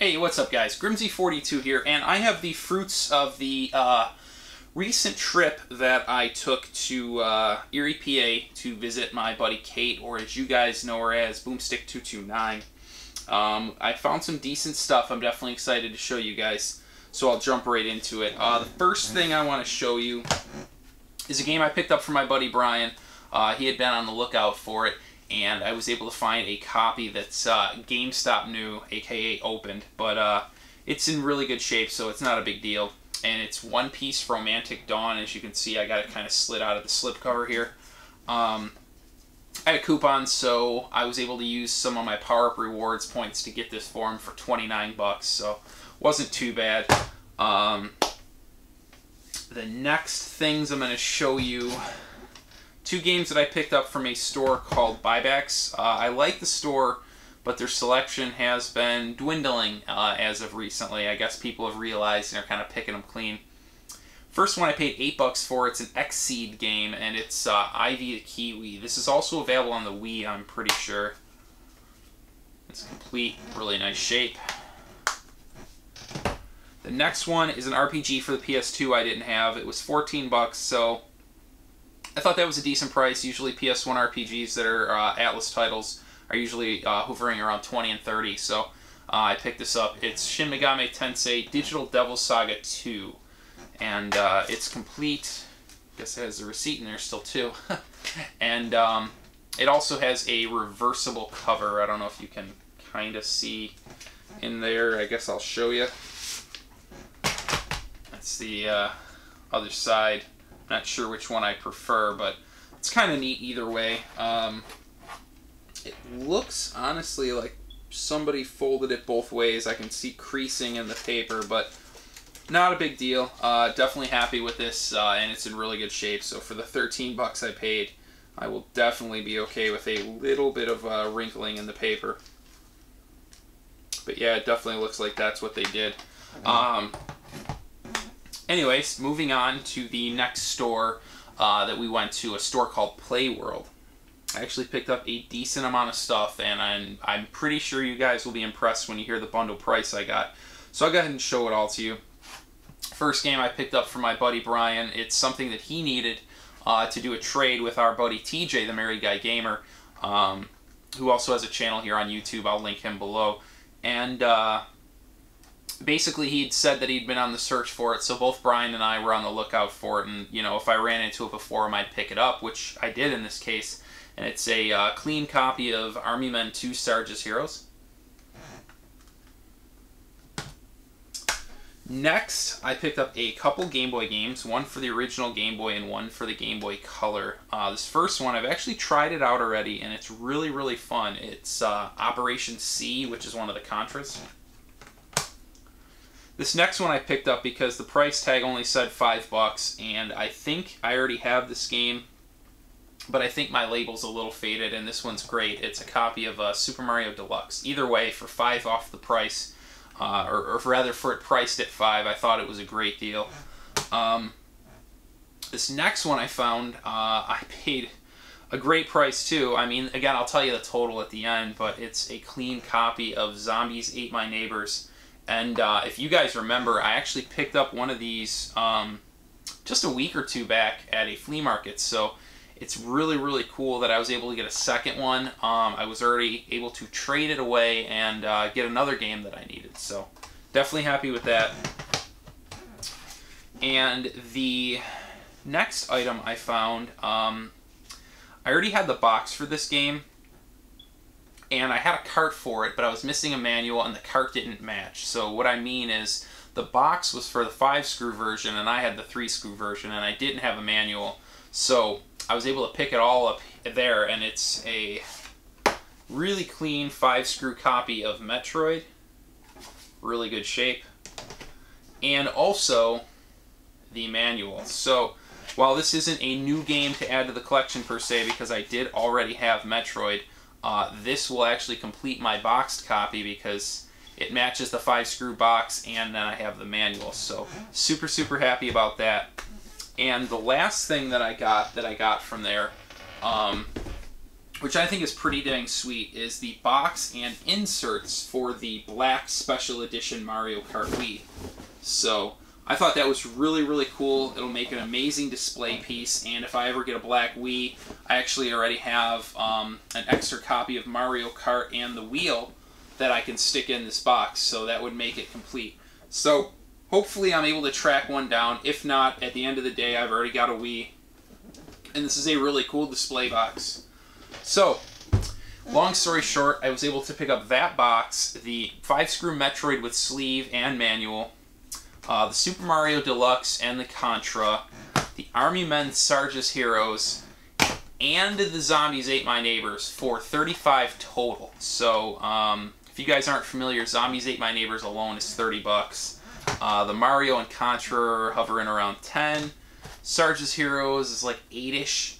Hey, what's up guys? Grimsy42 here, and I have the fruits of the recent trip that I took to Erie, PA to visit my buddy Kate, or as you guys know her as, Boomstick229. I found some decent stuff I'm definitely excited to show you guys, so I'll jump right into it. The first thing I want to show you is a game I picked up from my buddy Brian. He had been on the lookout for it, and I was able to find a copy that's GameStop new, aka opened, but it's in really good shape, so it's not a big deal. And it's One Piece Romantic Dawn. As you can see, I got it kind of slid out of the slipcover here. I had a coupon, so I was able to use some of my power-up rewards points to get this for him for 29 bucks, so wasn't too bad. The next things I'm going to show you, two games that I picked up from a store called Buybacks. I like the store, but their selection has been dwindling as of recently. I guess people have realized and are kind of picking them clean. First one I paid 8 bucks for. It's an X-Seed game, and it's Ivy the Kiwi. This is also available on the Wii, I'm pretty sure. It's complete, really nice shape. The next one is an RPG for the PS2 I didn't have. It was 14 bucks, so I thought that was a decent price. Usually PS1 RPGs that are Atlas titles are usually hovering around 20 and 30, so I picked this up. It's Shin Megami Tensei Digital Devil Saga 2, and it's complete. I guess it has a receipt in there still too. And it also has a reversible cover. I don't know if you can kind of see in there. I guess I'll show you. That's the other side. Not sure which one I prefer, but it's kind of neat either way. It looks honestly like somebody folded it both ways. I can see creasing in the paper, but not a big deal. Definitely happy with this, and it's in really good shape. So for the 13 bucks I paid, I will definitely be okay with a little bit of wrinkling in the paper. But yeah, it definitely looks like that's what they did. Anyways, moving on to the next store that we went to, a store called Playworld. I actually picked up a decent amount of stuff, and I'm pretty sure you guys will be impressed when you hear the bundle price I got. So I'll go ahead and show it all to you. First game I picked up from my buddy Brian. It's something that he needed to do a trade with our buddy TJ, the Marriedguygamer, who also has a channel here on YouTube. I'll link him below. And basically, he'd said that he'd been on the search for it, so both Brian and I were on the lookout for it, and, you know, if I ran into it before him, I'd pick it up, which I did in this case, and it's a clean copy of Army Men 2 Sarge's Heroes. Next, I picked up a couple Game Boy games, one for the original Game Boy and one for the Game Boy Color. This first one, I've actually tried it out already, and it's really, really fun. It's Operation C, which is one of the Contras. This next one I picked up because the price tag only said 5 bucks, and I think I already have this game, but I think my label's a little faded, and this one's great. It's a copy of Super Mario Deluxe. Either way, for 5 off the price, or rather for it priced at 5, I thought it was a great deal. This next one I found, I paid a great price too. I mean, again, I'll tell you the total at the end, but it's a clean copy of Zombies Ate My Neighbors. And if you guys remember, I actually picked up one of these just a week or two back at a flea market, so it's really, really cool that I was able to get a second one. I was already able to trade it away and get another game that I needed, so definitely happy with that. And the next item I found, I already had the box for this game, and I had a cart for it, but I was missing a manual and the cart didn't match. So what I mean is, the box was for the 5-screw version and I had the 3-screw version, and I didn't have a manual. So I was able to pick it all up there, and it's a really clean 5-screw copy of Metroid. Really good shape. And also the manual. So while this isn't a new game to add to the collection per se, because I did already have Metroid, this will actually complete my boxed copy because it matches the 5-screw box, and then I have the manual. So super, super happy about that. And the last thing that I got from there which I think is pretty dang sweet, is the box and inserts for the black special edition Mario Kart Wii. So I thought that was really, really cool. It'll make an amazing display piece, and if I ever get a black Wii, I actually already have an extra copy of Mario Kart and the wheel that I can stick in this box, so that would make it complete. So hopefully I'm able to track one down. If not, at the end of the day, I've already got a Wii, and this is a really cool display box. So, long story short, I was able to pick up that box, the 5-screw Metroid with sleeve and manual, the Super Mario Deluxe and the Contra, the Army Men Sarge's Heroes, and the Zombies Ate My Neighbors for $35 total. So, if you guys aren't familiar, Zombies Ate My Neighbors alone is $30. The Mario and Contra are hovering around 10. Sarge's Heroes is like 8-ish.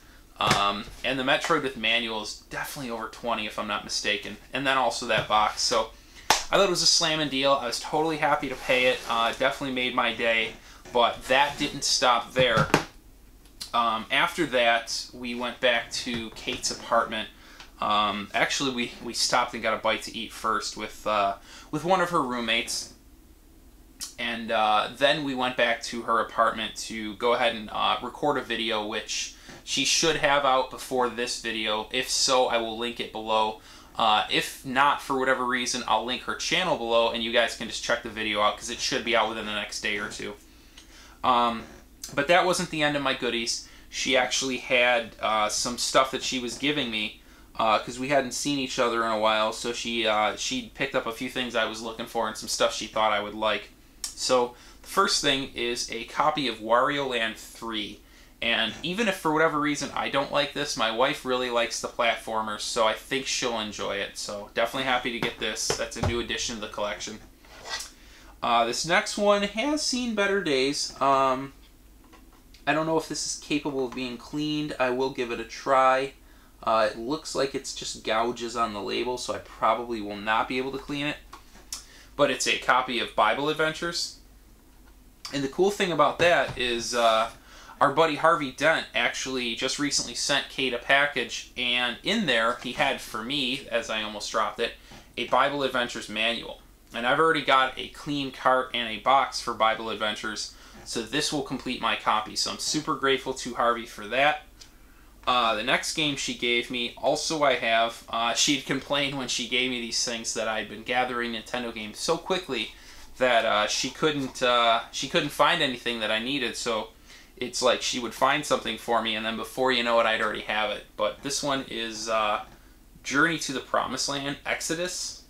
And the Metroid with manual is definitely over 20 if I'm not mistaken. And then also that box. So I thought it was a slamming deal. I was totally happy to pay it. Definitely made my day. But that didn't stop there. After that, we went back to Kate's apartment. Actually, we stopped and got a bite to eat first with one of her roommates. And then we went back to her apartment to go ahead and record a video, which she should have out before this video. If so, I will link it below. If not, for whatever reason, I'll link her channel below, and you guys can just check the video out, because it should be out within the next day or two. But that wasn't the end of my goodies. She actually had some stuff that she was giving me, because we hadn't seen each other in a while, so she picked up a few things I was looking for and some stuff she thought I would like. So the first thing is a copy of Wario Land 3. And even if for whatever reason I don't like this, my wife really likes the platformers, so I think she'll enjoy it. So definitely happy to get this. That's a new addition to the collection. This next one has seen better days. I don't know if this is capable of being cleaned. I will give it a try. It looks like it's just gouges on the label, so I probably will not be able to clean it. But it's a copy of Bible Adventures. And the cool thing about that is our buddy Harvey Dent actually just recently sent Kate a package, and in there he had for me, as I almost dropped it, a Bible Adventures manual. And I've already got a clean cart and a box for Bible Adventures, so this will complete my copy. So I'm super grateful to Harvey for that. The next game she gave me, also I have. She'd complained when she gave me these things that I'd been gathering Nintendo games so quickly that she couldn't find anything that I needed. So it's like she would find something for me, and then before you know it, I'd already have it. But this one is Journey to the Promised Land, Exodus.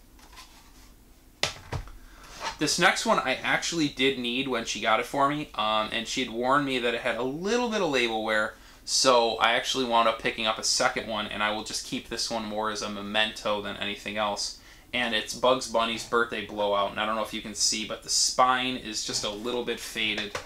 This next one I actually did need when she got it for me, and she had warned me that it had a little bit of label wear, so I actually wound up picking up a second one, and I will just keep this one more as a memento than anything else. And it's Bugs Bunny's Birthday Blowout, and I don't know if you can see, but the spine is just a little bit faded.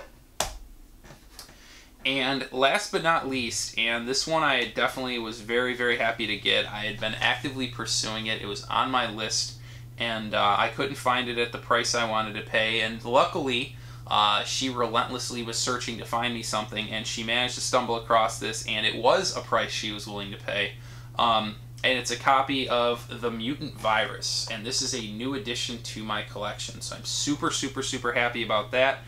And last but not least, and this one I definitely was very, very happy to get. I had been actively pursuing it. It was on my list, and I couldn't find it at the price I wanted to pay. And luckily, she relentlessly was searching to find me something, and she managed to stumble across this, and it was a price she was willing to pay. And it's a copy of The Mutant Virus, and this is a new addition to my collection. So I'm super, super, super happy about that.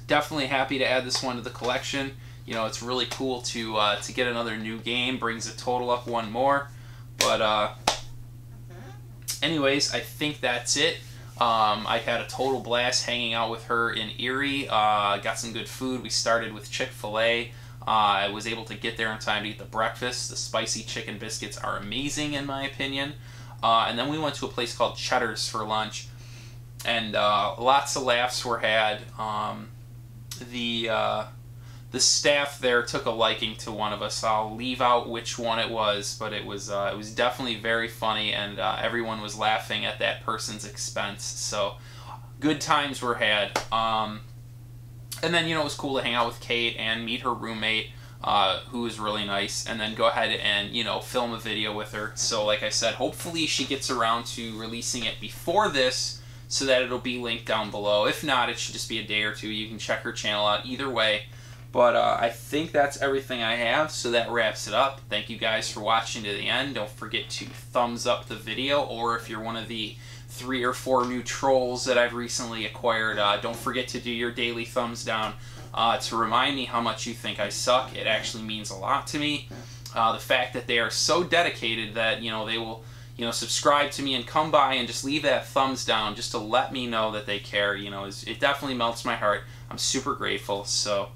Definitely happy to add this one to the collection. You know, it's really cool to get another new game. Brings the total up one more. But anyways, I think that's it. I had a total blast hanging out with her in Erie. Got some good food. We started with Chick-fil-A. I was able to get there in time to eat the breakfast. The spicy chicken biscuits are amazing in my opinion. And then we went to a place called Cheddar's for lunch. And lots of laughs were had. The staff there took a liking to one of us. I'll leave out which one it was, but it was definitely very funny, and everyone was laughing at that person's expense. So good times were had. And then, you know, it was cool to hang out with Kate and meet her roommate, who was really nice, and then go ahead and, you know, film a video with her. So like I said, hopefully she gets around to releasing it before this, so that it'll be linked down below. If not, it should just be a day or two. You can check her channel out either way. But I think that's everything I have, so that wraps it up. Thank you guys for watching to the end. Don't forget to thumbs up the video, or if you're one of the 3 or 4 new trolls that I've recently acquired, don't forget to do your daily thumbs down to remind me how much you think I suck. It actually means a lot to me. The fact that they are so dedicated that, you know, they will, you know, subscribe to me and come by and just leave that thumbs down just to let me know that they care, you know, it definitely melts my heart. I'm super grateful. So,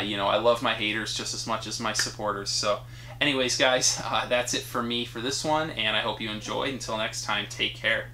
you know, I love my haters just as much as my supporters. So, anyways, guys, that's it for me for this one, and I hope you enjoyed. Until next time, take care.